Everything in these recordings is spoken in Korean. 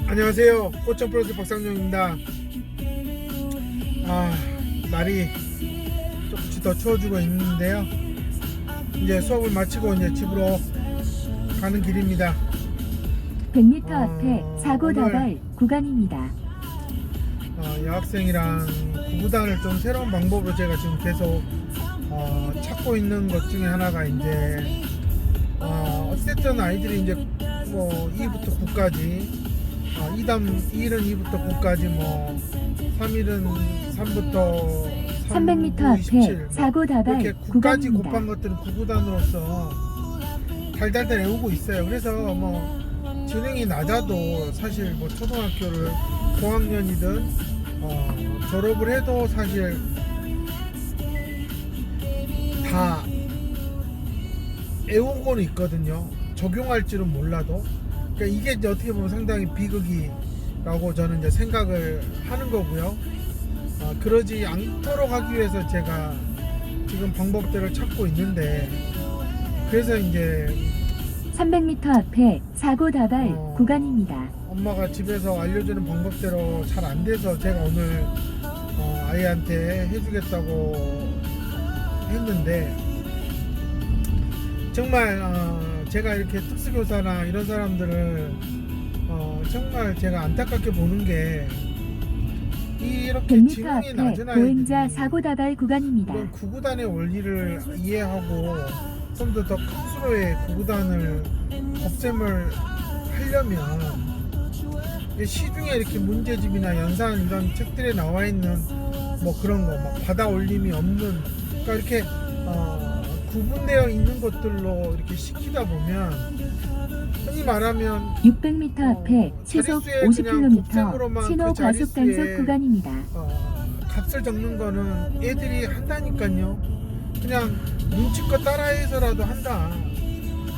안녕하세요. 꽃점 프로젝트 박상용입니다. 날이 조금씩 더 추워지고 있는데요. 이제 수업을 마치고 이제 집으로 가는 길입니다. 100m 앞에 사고 오늘 다발 구간입니다. 여학생이랑 구구단을 좀 새로운 방법으로 제가 지금 계속 찾고 있는 것 중에 하나가 이제 어쨌든 아이들이 이제 뭐 2부터 9까지 2일은 2부터 9까지 뭐 3일은 3부터 300m 9, 앞에 27 사고 다발 이렇게 9까지 구간입니다. 곱한 것들은 구구단으로서 달달달 외우고 있어요. 그래서 뭐 지능이 낮아도 사실 뭐 초등학교를 고학년이든 졸업을 해도 사실 다 외우고는 있거든요. 적용할 줄은 몰라도. 그러니까 이게 이제 어떻게 보면 상당히 비극이라고 저는 이제 생각을 하는 거고요. 그러지 않도록 하기 위해서 제가 지금 방법들을 찾고 있는데, 그래서 이제 300m 앞에 사고 다발 구간입니다. 엄마가 집에서 알려주는 방법대로 잘 안 돼서 제가 오늘 아이한테 해주겠다고 했는데, 정말 제가 이렇게 특수교사나 이런 사람들을 정말 제가 안타깝게 보는 게, 이렇게 100m 지능이 앞에 낮은 보행자 아이들이 사고 다발 구간입니다. 이런 구구단의 원리를 이해하고 좀 더 큰 구구단을 겁셈을 하려면 시중에 이렇게 문제집이나 연산 이런 책들에 나와 있는 뭐 그런 거 막 받아 올림이 없는, 그러니까 이렇게 구분되어 있는 것들로 이렇게 시키다 보면, 흔히 말하면 600m 앞에 시속 자릿수에 그냥 50km 곱셈으로만 신호 그 과속 자릿수에 단속 구간입니다. 값을 적는 거는 애들이 한다니까요. 그냥 눈치껏 따라해서라도 한다.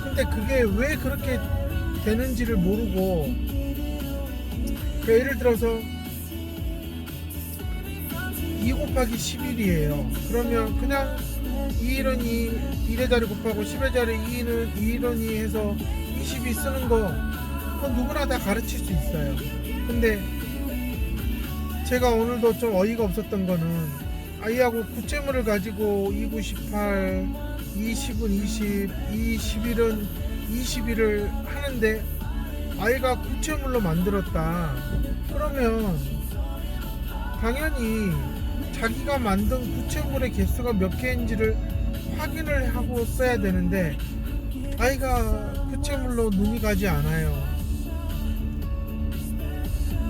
근데 그게 왜 그렇게 되는지를 모르고, 그러니까 예를 들어서 2 곱하기 11이에요. 그러면 그냥 2일은 1의 자리 곱하고 10의 자리 2일은 2 해서 22 쓰는 거, 그건 누구나 다 가르칠 수 있어요. 근데 제가 오늘도 좀 어이가 없었던 거는, 아이하고 구체물을 가지고 2, 9, 18, 2, 10은 20, 2, 11은 21을 하는데 아이가 구체물로 만들었다. 그러면 당연히 자기가 만든 구체물의 개수가 몇 개인지를 확인을 하고 써야 되는데, 아이가 구체물로 눈이 가지 않아요.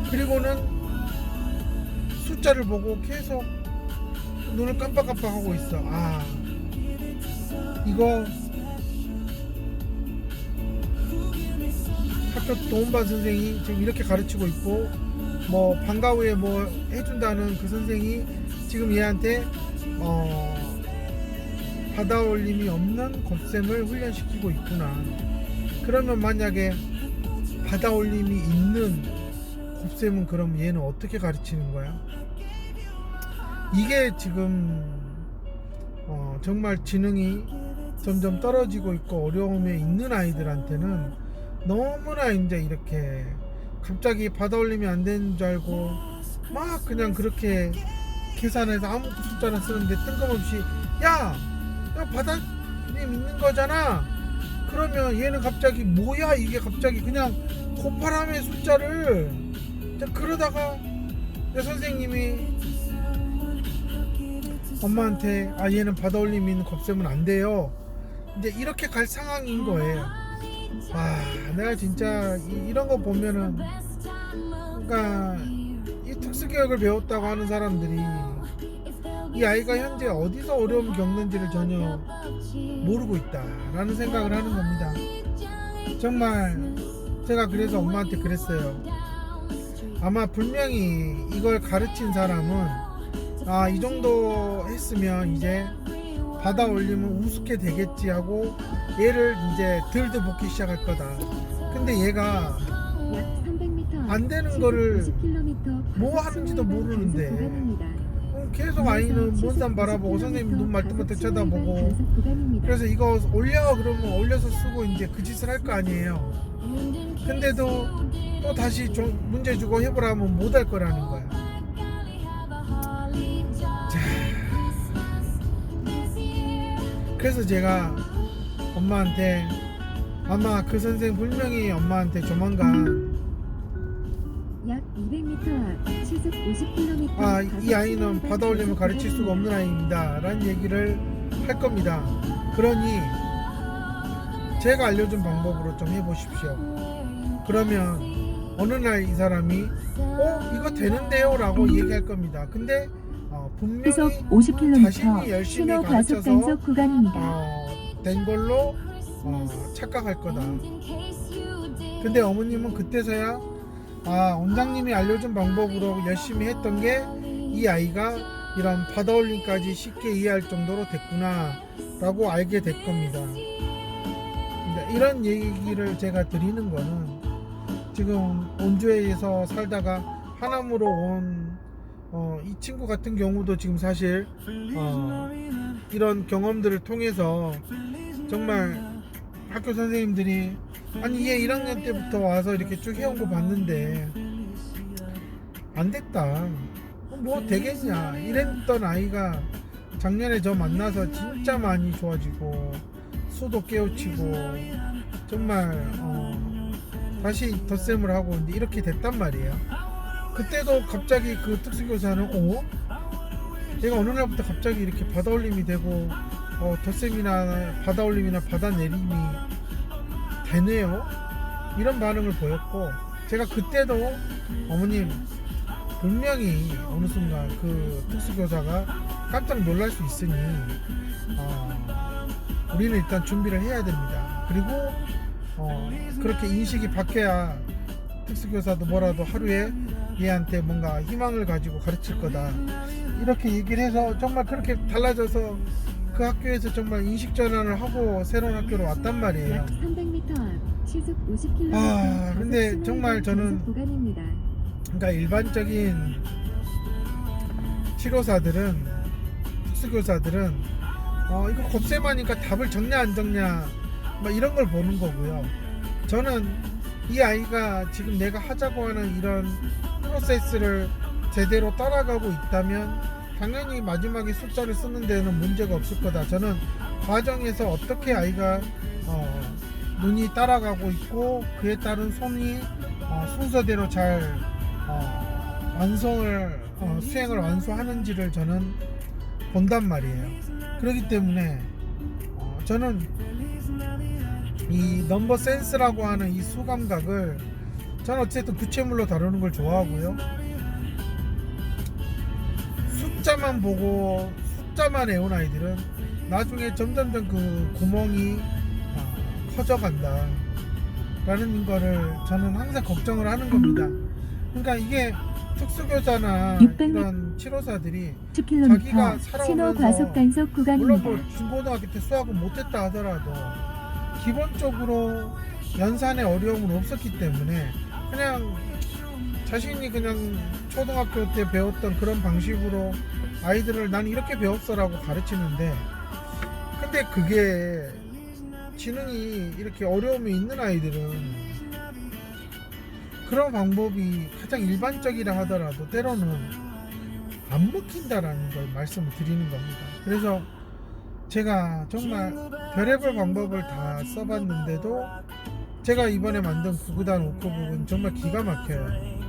그리고는 숫자를 보고 계속 눈을 깜빡깜빡하고 있어. 이거 학교 도움반 선생이 지금 이렇게 가르치고 있고, 뭐 방과 후에 뭐 해준다는 그 선생이 지금 얘한테 받아 올림이 없는 곱셈을 훈련시키고 있구나. 그러면 만약에 받아 올림이 있는 곱셈은 그럼 얘는 어떻게 가르치는 거야? 이게 지금 정말 지능이 점점 떨어지고 있고 어려움에 있는 아이들한테는 너무나 이제 이렇게 갑자기 받아 올림이 안 되는 줄 알고 막 그냥 그렇게 계산해서 아무 숫자나 쓰는데, 뜬금없이 야 받아 올림 있는 거잖아. 그러면 얘는 갑자기 뭐야 이게, 갑자기 그냥 곱하라며 숫자를. 그러다가 내 선생님이 엄마한테 얘는 받아 올림이 있는 곱셈은 안 돼요, 이제 이렇게 갈 상황인 거예요. 내가 진짜 이런 거 보면은, 그러니까 이 특수교육을 배웠다고 하는 사람들이 이 아이가 현재 어디서 어려움을 겪는지를 전혀 모르고 있다라는 생각을 하는 겁니다. 정말 제가 그래서 엄마한테 그랬어요. 아마 분명히 이걸 가르친 사람은 이 정도 했으면 이제 받아 올리면 우습게 되겠지 하고 얘를 이제 들드 볶기 시작할 거다. 근데 얘가 안 되는 거를 뭐 하는지도 모르는데 계속 아이는 먼 산 바라보고 선생님 눈 말똥말똥 쳐다보고, 그래서 이거 올려 그러면 올려서 쓰고 이제 그 짓을 할 거 아니에요. 근데도 또 다시 좀 문제 주고 해보라 하면 못 할 거라는 거야. 자, 그래서 제가 엄마한테 아마 그 선생 분명히 엄마한테 조만간 약 200m 앞 시속 50km 이 아이는 바다 올림을 가르칠 수가 없는 아이입니다 라는 얘기를 할 겁니다. 그러니 제가 알려준 방법으로 좀 해보십시오. 그러면 어느 날 이 사람이 이거 되는데요 라고 얘기할 겁니다. 근데 분명히 시속 자신이 50km 열심히 신호 과속 가르쳐서 단속 구간입니다. 된 걸로 착각할 거다. 근데 어머님은 그때서야 원장님이 알려준 방법으로 열심히 했던 게 이 아이가 이런 바다 올림까지 쉽게 이해할 정도로 됐구나 라고 알게 될 겁니다. 이런 얘기를 제가 드리는 거는 지금 온주에서 살다가 하남으로 온 이 친구 같은 경우도 지금 사실 이런 경험들을 통해서 정말 학교 선생님들이 아니 얘 1학년 때부터 와서 이렇게 쭉 해온 거 봤는데 안 됐다, 뭐 되겠냐 이랬던 아이가 작년에 저 만나서 진짜 많이 좋아지고 수도 깨우치고 정말 다시 덧셈을 하고 이제 이렇게 됐단 말이에요. 그때도 갑자기 그 특수교사는 얘가 어느 날부터 갑자기 이렇게 바다 올림이 되고 덧셈이나 바다 올림이나 바다 내림이 되네요, 이런 반응을 보였고, 제가 그때도 어머님 분명히 어느 순간 그 특수교사가 깜짝 놀랄 수 있으니 우리는 일단 준비를 해야 됩니다. 그리고 그렇게 인식이 바뀌어야 특수교사도 뭐라도 하루에 얘한테 뭔가 희망을 가지고 가르칠 거다, 이렇게 얘기를 해서 정말 그렇게 달라져서 그 학교에서 정말 인식 전환을 하고 새로운 학교로 왔단 말이에요. 약 300m 앞 시속 50km 근데 정말 저는 구간입니다. 그러니까 일반적인 치료사들은, 특수교사들은 이거 곱셈하니까 답을 적냐 안 적냐 막 이런 걸 보는 거고요. 저는 이 아이가 지금 내가 하자고 하는 이런 프로세스를 제대로 따라가고 있다면 당연히 마지막에 숫자를 쓰는 데는 문제가 없을 거다. 저는 과정에서 어떻게 아이가 눈이 따라가고 있고 그에 따른 손이 순서대로 잘 수행을 완수하는지를 저는 본단 말이에요. 그렇기 때문에 저는 이 넘버 센스라고 하는 이 수감각을 저는 어쨌든 구체물로 다루는 걸 좋아하고요. 숫자만 보고 숫자만 외운 아이들은 나중에 점점점 그 구멍이 커져간다 라는 거를 저는 항상 걱정을 하는 겁니다. 그러니까 이게 특수교사나 600m 이런 치료사들이 10km 자기가 신호 살아오면서 과속 단속 물론 구간입니다. 뭐 중고등학교 때 수학을 못했다 하더라도 기본적으로 연산의 어려움은 없었기 때문에 그냥 자신이 그냥 초등학교 때 배웠던 그런 방식으로 아이들을 난 이렇게 배웠어라고 가르치는데, 근데 그게 지능이 이렇게 어려움이 있는 아이들은 그런 방법이 가장 일반적이라 하더라도 때로는 안 먹힌다라는 걸 말씀을 드리는 겁니다. 그래서 제가 정말 별의별 방법을 다 써봤는데도 제가 이번에 만든 9구단 5코북은 정말 기가 막혀요.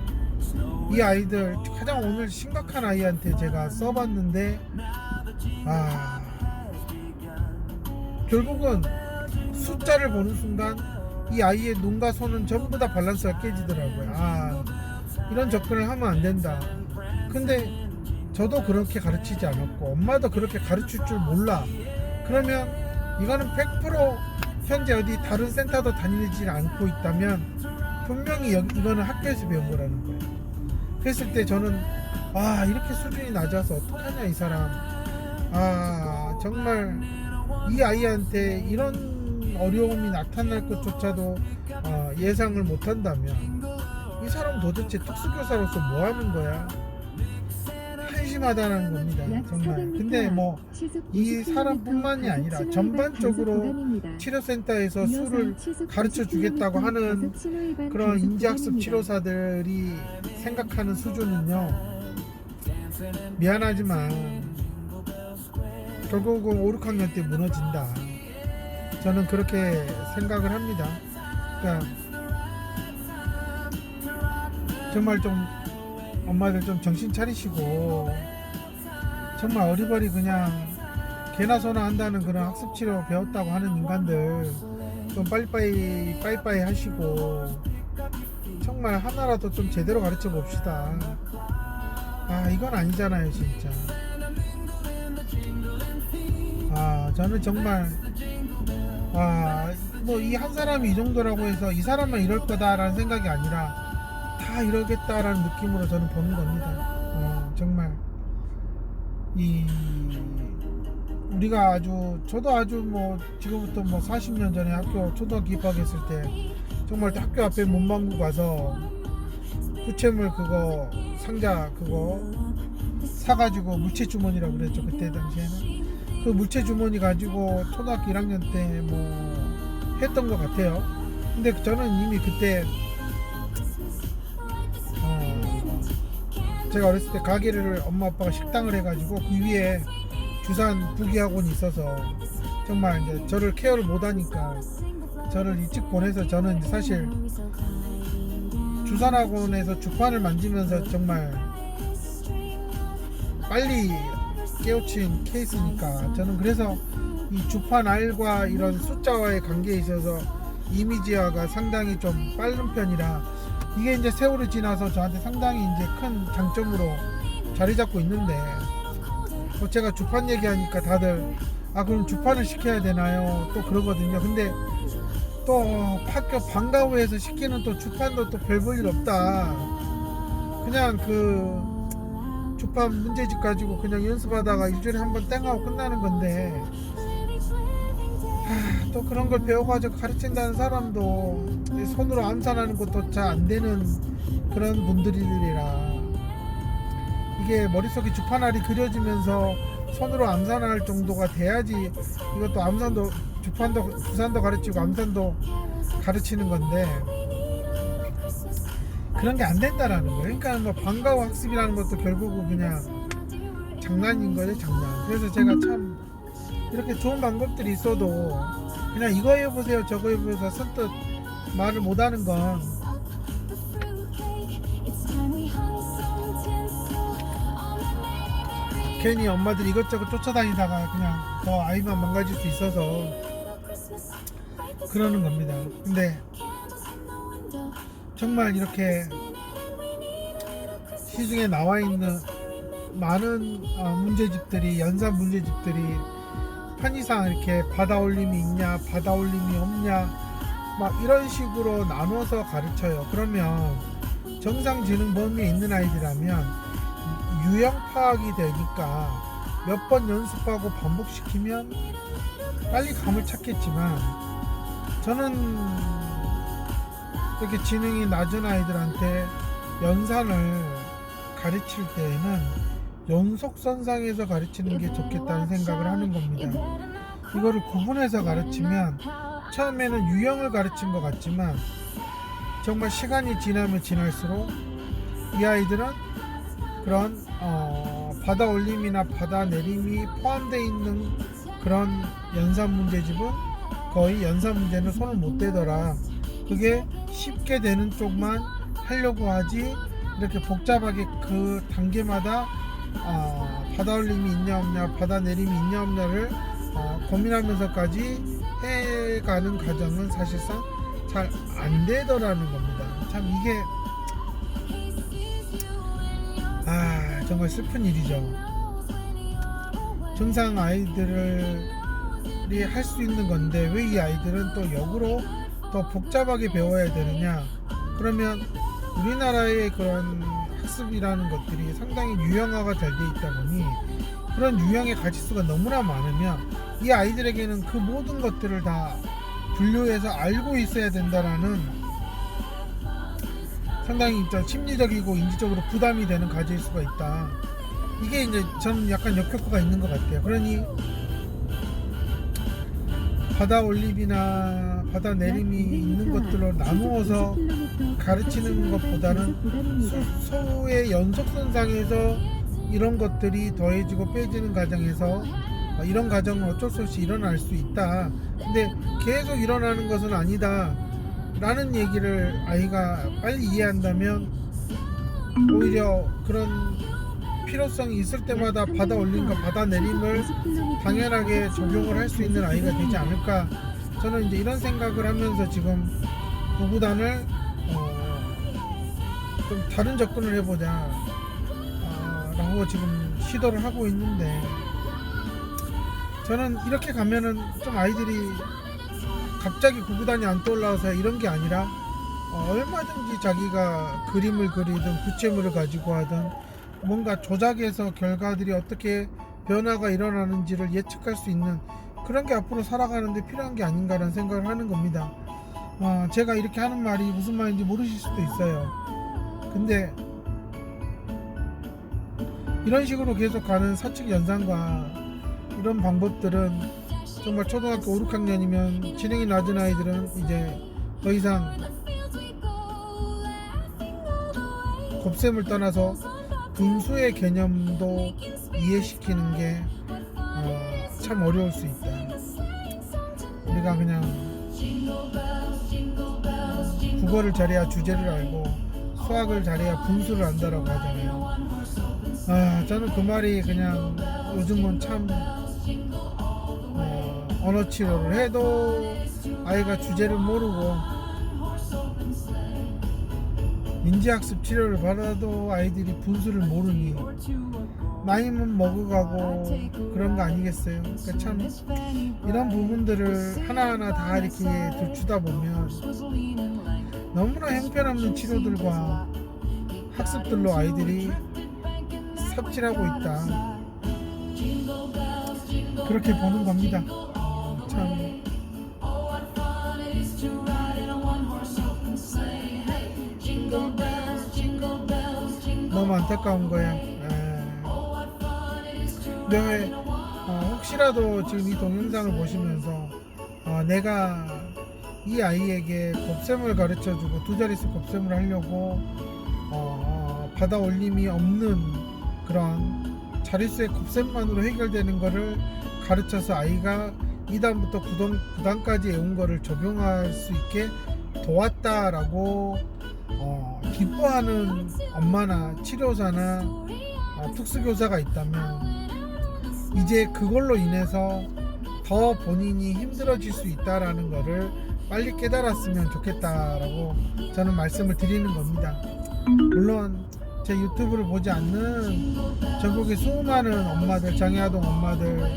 이 아이들 가장 오늘 심각한 아이한테 제가 써봤는데 결국은 숫자를 보는 순간 이 아이의 눈과 손은 전부 다 밸런스가 깨지더라고요. 이런 접근을 하면 안 된다. 근데 저도 그렇게 가르치지 않았고 엄마도 그렇게 가르칠 줄 몰라. 그러면 이거는 100% 현재 어디 다른 센터도 다니지 않고 있다면 분명히 이거는 학교에서 배운 거라는 거예요. 그랬을 때 저는 이렇게 수준이 낮아서 어떡하냐 이 사람. 정말 이 아이한테 이런 어려움이 나타날 것조차도 예상을 못한다면 이 사람 도대체 특수교사로서 뭐 하는 거야? 한 심심하다는 겁니다. 약 정말. 400m 근데 뭐 시속 이 50km 사람뿐만이 아니라 과속 전반적으로 구간입니다. 치료센터에서 이어서 술을 시속 가르쳐 50km 주겠다고 하는 과속 신호 위반 그런 단속 인지학습 구간입니다. 치료사들이 생각하는 수준은요, 미안하지만 결국은 5, 6학년 때 무너진다. 저는 그렇게 생각을 합니다. 그러니까 정말 좀 엄마들 좀 정신 차리시고, 정말 어리버리 그냥 개나 소나 한다는 그런 학습 치료 배웠다고 하는 인간들 좀 빠이빠이 하시고, 정말 하나라도 좀 제대로 가르쳐 봅시다. 아, 이건 아니잖아요 진짜. 아, 저는 정말 뭐 이 한 사람이 이 정도라고 해서 이 사람만 이럴 거다라는 생각이 아니라 다 이러겠다라는 느낌으로 저는 보는 겁니다. 정말 우리가 저도 아주 뭐 지금부터 뭐 40년 전에 초등학교 입학했을 때 정말 학교 앞에 문방구 가서 부채물 그거 상자 그거 사가지고 물체 주머니라고 그랬죠. 그때 당시에는 그 물체 주머니 가지고 초등학교 1학년 때 뭐 했던 것 같아요. 근데 저는 이미 그때 제가 어렸을 때 가게를 엄마 아빠가 식당을 해가지고 그 위에 주산 부기학원이 있어서 정말 이제 저를 케어를 못하니까 저를 일찍 보내서 저는 이제 사실 주산학원에서 주판을 만지면서 정말 빨리 깨우친 케이스니까 저는 그래서 이 주판 알과 이런 숫자와의 관계에 있어서 이미지화가 상당히 좀 빠른 편이라 이게 이제 세월이 지나서 저한테 상당히 이제 큰 장점으로 자리 잡고 있는데, 제가 주판 얘기하니까 다들 그럼 주판을 시켜야 되나요? 또 그러거든요. 근데 또 학교 방과 후에서 시키는 또 주판도 또 별 볼 일 없다. 그냥 그 주판 문제집 가지고 그냥 연습하다가 일주일에 한번 땡하고 끝나는 건데, 또 그런 걸 배워가지고 가르친다는 사람도 손으로 암산하는 것도 잘 안 되는 그런 분들이라, 이게 머릿속에 주판알이 그려지면서 손으로 암산할 정도가 돼야지 이것도 암산도 주산도 가르치고 암산도 가르치는 건데, 그런 게 안 된다라는 거예요. 그러니까 뭐 방과 후 학습이라는 것도 결국은 그냥 장난인 거죠, 장난. 그래서 제가 참 이렇게 좋은 방법들이 있어도 그냥 이거 해보세요 저거 해보세요 선뜻 말을 못하는 건 괜히 엄마들이 이것저것 쫓아다니다가 그냥 더 아이만 망가질 수 있어서 그러는 겁니다. 근데 정말 이렇게 시중에 나와 있는 많은 문제집들이, 연산 문제집들이 편의상 이렇게 받아올림이 있냐 받아올림이 없냐 막 이런 식으로 나눠서 가르쳐요. 그러면 정상지능 범위에 있는 아이들이라면 유형 파악이 되니까 몇 번 연습하고 반복시키면 빨리 감을 찾겠지만, 저는 이렇게 지능이 낮은 아이들한테 연산을 가르칠 때에는 연속선상에서 가르치는 게 좋겠다는 생각을 하는 겁니다. 이거를 구분해서 가르치면 처음에는 유형을 가르친 것 같지만 정말 시간이 지나면 지날수록 이 아이들은 그런 받아올림이나 받아내림이 포함되어 있는 그런 연산 문제집은 거의 연산 문제는 손을 못 대더라. 그게 쉽게 되는 쪽만 하려고 하지, 이렇게 복잡하게 그 단계마다 받아올림이 있냐 없냐 받아내림이 있냐 없냐를 고민하면서까지 해가는 과정은 사실상 잘 안 되더라는 겁니다. 참 이게 정말 슬픈 일이죠. 정상 아이들이 할 수 있는 건데 왜 이 아이들은 또 역으로 더 복잡하게 배워야 되느냐. 그러면 우리나라의 그런 학습이라는 것들이 상당히 유형화가 잘 돼 있다 보니 그런 유형의 가지수가 너무나 많으면 이 아이들에게는 그 모든 것들을 다 분류해서 알고 있어야 된다라는 상당히 심리적이고 인지적으로 부담이 되는 과제일 수가 있다. 이게 이제 저는 약간 역효과가 있는 것 같아요. 그러니 바다 올림이나 바다 내림이 있는 것들로 나누어서 가르치는 것보다는 소의 연속선상에서 이런 것들이 더해지고 빼지는 과정에서 이런 과정은 어쩔 수 없이 일어날 수 있다. 근데 계속 일어나는 것은 아니다 라는 얘기를 아이가 빨리 이해한다면 오히려 그런 필요성이 있을 때마다 바다 올림과 바다 내림을 당연하게 적용을 할 수 있는 아이가 되지 않을까. 저는 이제 이런 생각을 하면서 지금 구구단을 좀 다른 접근을 해보자 라고 지금 시도를 하고 있는데, 저는 이렇게 가면은 좀 아이들이 갑자기 구구단이 안 떠올라서 이런 게 아니라 얼마든지 자기가 그림을 그리든 부채물을 가지고 하든 뭔가 조작해서 결과들이 어떻게 변화가 일어나는지를 예측할 수 있는 그런 게 앞으로 살아가는데 필요한 게 아닌가라는 생각을 하는 겁니다. 제가 이렇게 하는 말이 무슨 말인지 모르실 수도 있어요. 근데 이런 식으로 계속 가는 사측 연산과 이런 방법들은 정말 초등학교 5, 6학년이면 지능이 낮은 아이들은 이제 더 이상 곱셈을 떠나서 분수의 개념도 이해시키는 게 참 어려울 수 있다. 우리가 그냥 국어를 잘해야 주제를 알고 수학을 잘해야 분수를 안다라고 하잖아요. 저는 그 말이 그냥 요즘은 참 언어 치료를 해도 아이가 주제를 모르고 인지학습 치료를 받아도 아이들이 분수를 모르니 나이는 먹어가고 그런 거 아니겠어요. 그러니까 참 이런 부분들을 하나하나 다 이렇게 들추다 보면 너무나 형편없는 치료들과 학습들로 아이들이 삽질하고 있다, 그렇게 보는 겁니다. 참 너무 안타까운 거야. 근데 혹시라도 지금 이 동영상을 보시면서 내가 이 아이에게 곱셈을 가르쳐주고 두 자릿수 곱셈을 하려고 바다 올림이 없는 그런 자릿수의 곱셈만으로 해결되는 거를 가르쳐서 아이가 2단부터 9단까지 외운 거를 적용할 수 있게 도왔다라고 기뻐하는 엄마나 치료사나 특수교사가 있다면 이제 그걸로 인해서 더 본인이 힘들어질 수 있다라는 거를 빨리 깨달았으면 좋겠다라고 저는 말씀을 드리는 겁니다. 물론 제 유튜브를 보지 않는 전국의 수많은 엄마들, 장애아동 엄마들,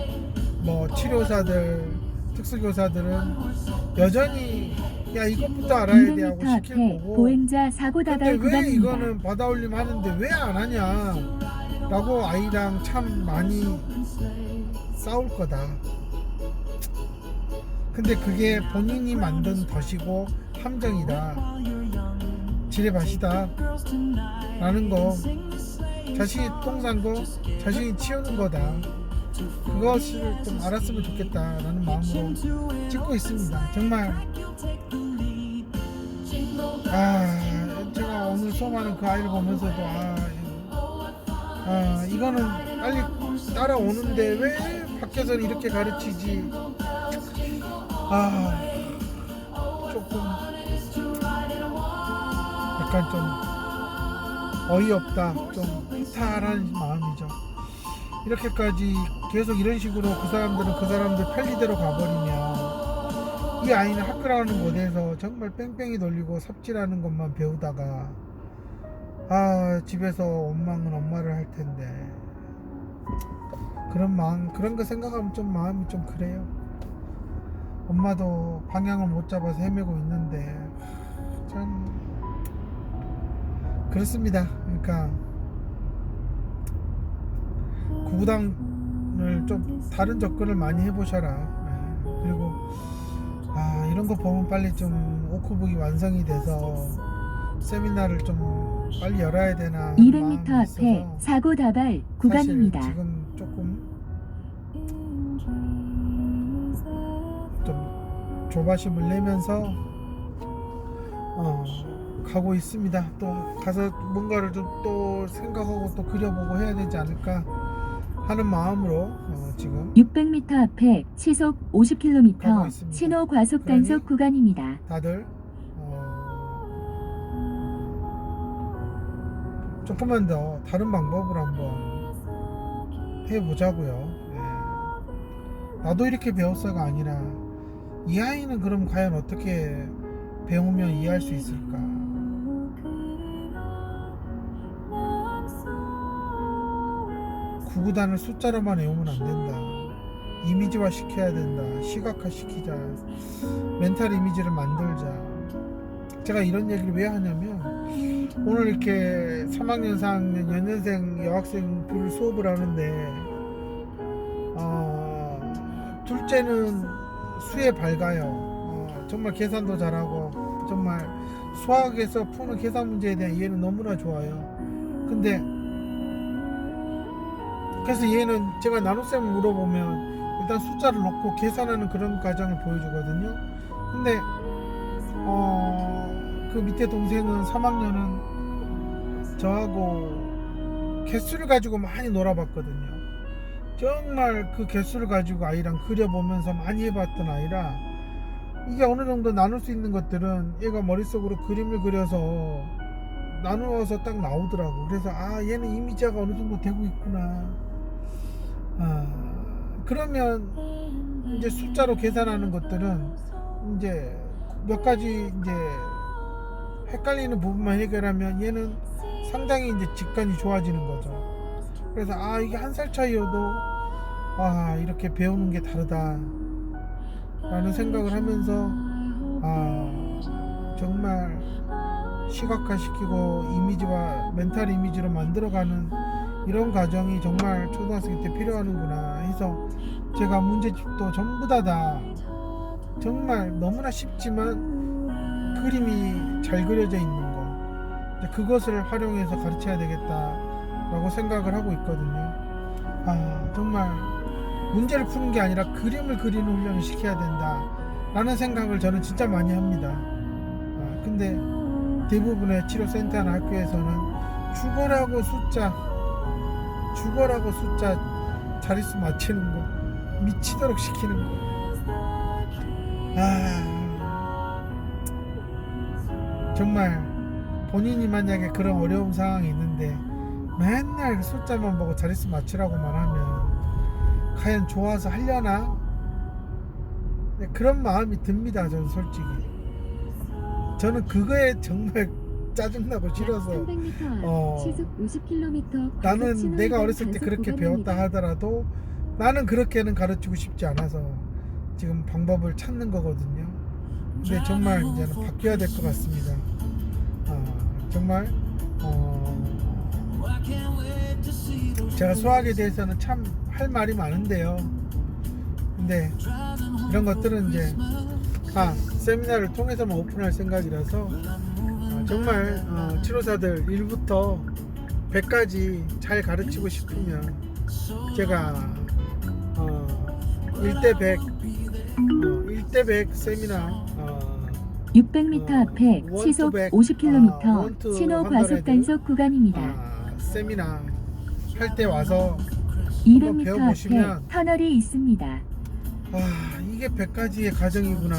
뭐 치료사들, 특수교사들은 여전히 야 이것부터 알아야 돼 하고 200m 시킬 앞에 거고, 보행자 사고 근데 다발 왜 구간입니다. 이거는 바다 올림 하는데 왜 안 하냐 라고 아이랑 참 많이 싸울 거다. 근데 그게 본인이 만든 덫이고 함정이다, 지뢰밭이다 라는 거, 자신이 똥 싼 거 자신이 치우는 거다, 그것을 좀 알았으면 좋겠다라는 마음으로 찍고 있습니다. 정말 제가 오늘 수업하는 그 아이를 보면서도 이거는 빨리 따라오는데 왜 밖에서는 이렇게 가르치지, 조금 약간 좀 어이없다, 좀 이탈한 마음이죠. 이렇게까지 계속 이런 식으로 그 사람들 편리대로 가버리면 이 아이는 학교라는 곳에서 정말 뺑뺑이 돌리고 삽질하는 것만 배우다가 집에서 원망은 엄마를 할 텐데, 그런 거 생각하면 좀 마음이 좀 그래요. 엄마도 방향을 못 잡아서 헤매고 있는데 참 그렇습니다. 그러니까 구구단을 좀 다른 접근을 많이 해보셔라. 그리고 이런 거 보면 빨리 좀 오크북이 완성이 돼서 세미나를 좀 빨리 열어야 되나 200m 마음이 앞에 있어서 사고 다발 구간입니다. 사실 지금 조금 좀 조바심을 내면서 가고 있습니다. 또 가서 뭔가를 좀 또 생각하고 또 그려보고 해야 되지 않을까 하는 마음으로 지금 600m 앞에 시속 가고 50km 있습니다. 신호 과속 단속 구간입니다. 다들 조금만 더 다른 방법으로 한번 해보자고요. 예. 나도 이렇게 배웠어가 아니라 이 아이는 그럼 과연 어떻게 배우면 이해할 수 있을까? 구구단을 숫자로만 외우면 안 된다. 이미지화 시켜야 된다. 시각화 시키자. 멘탈 이미지를 만들자. 제가 이런 얘기를 왜 하냐면 오늘 이렇게 3학년, 4학년, 연년생 여학생들 수업을 하는데 둘째는 수에 밝아요. 정말 계산도 잘하고 정말 수학에서 푸는 계산 문제에 대한 이해는 너무나 좋아요. 근데 그래서 얘는 제가 나눗셈을 물어보면 일단 숫자를 놓고 계산하는 그런 과정을 보여주거든요. 근데 그 밑에 동생은 3학년은 저하고 개수를 가지고 많이 놀아봤거든요. 정말 그 개수를 가지고 아이랑 그려보면서 많이 해봤던 아이라 이게 어느 정도 나눌 수 있는 것들은 얘가 머릿속으로 그림을 그려서 나누어서 딱 나오더라고. 그래서 얘는 이미지가 어느 정도 되고 있구나. 그러면 이제 숫자로 계산하는 것들은 이제 몇 가지 이제 헷갈리는 부분만 해결하면 얘는 상당히 이제 직관이 좋아지는 거죠. 그래서 이게 한 살 차이여도 이렇게 배우는 게 다르다 라는 생각을 하면서 정말 시각화 시키고 이미지와 멘탈 이미지로 만들어가는 이런 과정이 정말 초등학생 때 필요하는구나 해서 제가 문제집도 전부 다 정말 너무나 쉽지만 그림이 잘 그려져 있는 거 그것을 활용해서 가르쳐야 되겠다 라고 생각을 하고 있거든요. 정말 문제를 푸는 게 아니라 그림을 그리는 훈련을 시켜야 된다 라는 생각을 저는 진짜 많이 합니다. 근데 대부분의 치료센터나 학교에서는 죽어라고 숫자 자릿수 맞추는 거 미치도록 시키는 거 정말 본인이 만약에 그런 어려운 상황이 있는데 맨날 그 숫자만 보고 자릿수 맞추라고만 하면 과연 좋아서 하려나? 그런 마음이 듭니다. 저는 솔직히 저는 그거에 정말 짜증나고 싫어서 300m 시속 50km 나는 내가 어렸을 때 그렇게 배웠다 하더라도 나는 그렇게는 가르치고 싶지 않아서 지금 방법을 찾는 거거든요. 근데 정말 이제는 바뀌어야 될 것 같습니다. 정말 제가 수학에 대해서는 참 할 말이 많은데요. 근데 이런 것들은 이제 세미나를 통해서만 오픈할 생각이라서 정말 치료사들 1부터 100까지 잘 가르치고 싶으면 제가 1대 100 1대 100 세미나 600m 앞에 시속 50km 신호 과속 단속 구간입니다. 세미나 할 때 와서 200m 배워보시면 앞에 터널이 있습니다. 이게 100가지의 과정이구나,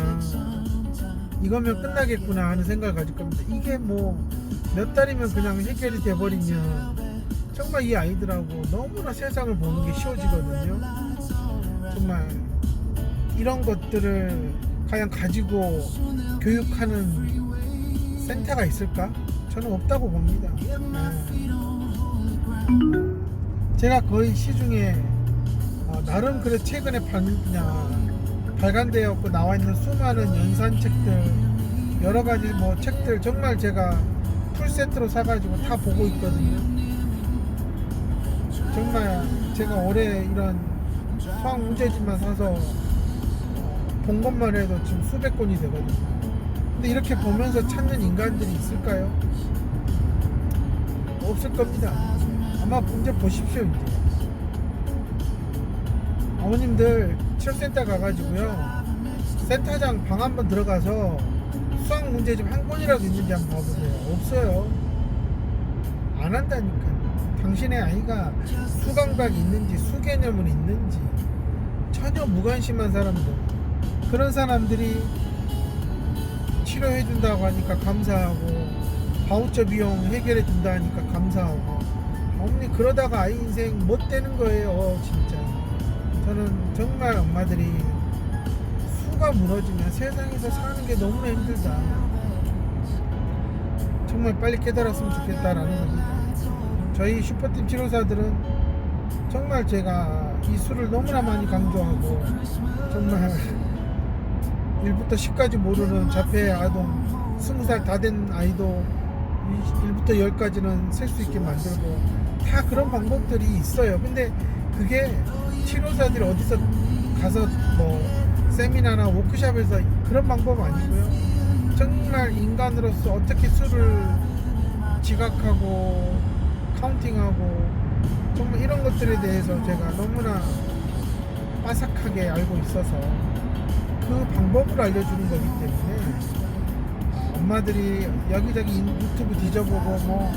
이거면 끝나겠구나 하는 생각을 가질 겁니다. 이게 뭐 몇 달이면 그냥 해결이 돼버리면 정말 이 아이들하고 너무나 세상을 보는 게 쉬워지거든요. 정말 이런 것들을 과연 가지고 교육하는 센터가 있을까? 저는 없다고 봅니다. 제가 거의 시중에 나름 그래 최근에 발간되었고 나와 있는 수많은 연산책들, 여러 가지 뭐 책들 정말 제가 풀세트로 사가지고 다 보고 있거든요. 정말 제가 올해 이런 수학 문제집만 사서 본 것만 해도 지금 수백 권이 되거든요. 근데 이렇게 보면서 찾는 인간들이 있을까요? 없을 겁니다. 아마 이제 보십시오. 이제 어머님들 체육센터 가가지고요, 센터장 방 한번 들어가서 수학 문제집 한 권이라도 있는지 한번 봐보세요. 없어요. 안 한다니까요. 당신의 아이가 수감각이 있는지 수개념은 있는지 전혀 무관심한 사람들, 그런 사람들이 치료해 준다고 하니까 감사하고 바우처 비용 해결해 준다 하니까 감사하고, 어머니 그러다가 아이 인생 못 되는 거예요. 진짜 저는 정말 엄마들이 수가 무너지면 세상에서 사는 게 너무나 힘들다, 정말 빨리 깨달았으면 좋겠다라는 겁니다. 저희 슈퍼팀 치료사들은 정말 제가 이 수를 너무나 많이 강조하고, 정말 1부터 10까지 모르는 자폐 아동 20살 다 된 아이도 1부터 10까지는 셀 수 있게 만들고, 다 그런 방법들이 있어요. 근데 그게 치료사들이 어디서 가서 뭐 세미나나 워크숍에서 그런 방법 아니고요, 정말 인간으로서 어떻게 수를 지각하고 카운팅하고 정말 이런 것들에 대해서 제가 너무나 빠삭하게 알고 있어서 그 방법을 알려주는 거기 때문에, 엄마들이 여기저기 유튜브 뒤져보고 뭐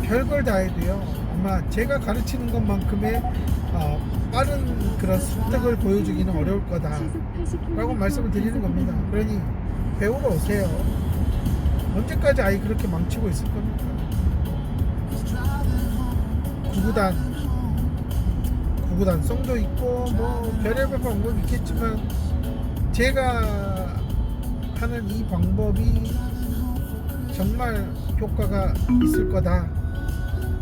별걸 다 해도요, 아마 제가 가르치는 것만큼의 빠른 그런 습득을 보여주기는 어려울 거다 라고 말씀을 드리는 겁니다. 그러니 배우러 오세요. 언제까지 아이 그렇게 망치고 있을 겁니까? 구구단성도 있고 뭐 별의별 방법이 있겠지만, 제가 하는 이 방법이 정말 효과가 있을 거다,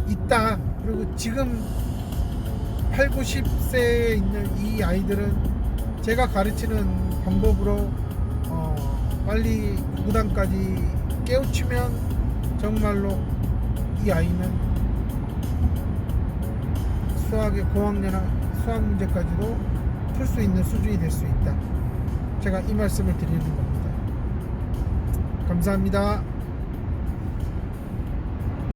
있다. 그리고 지금 8, 90세에 있는 이 아이들은 제가 가르치는 방법으로 빨리 구구단까지 깨우치면 정말로 이 아이는 수학의 고학년 수학 문제까지도 풀 수 있는 수준이 될 수 있다. 제가 이 말씀을 드리는 겁니다. 감사합니다.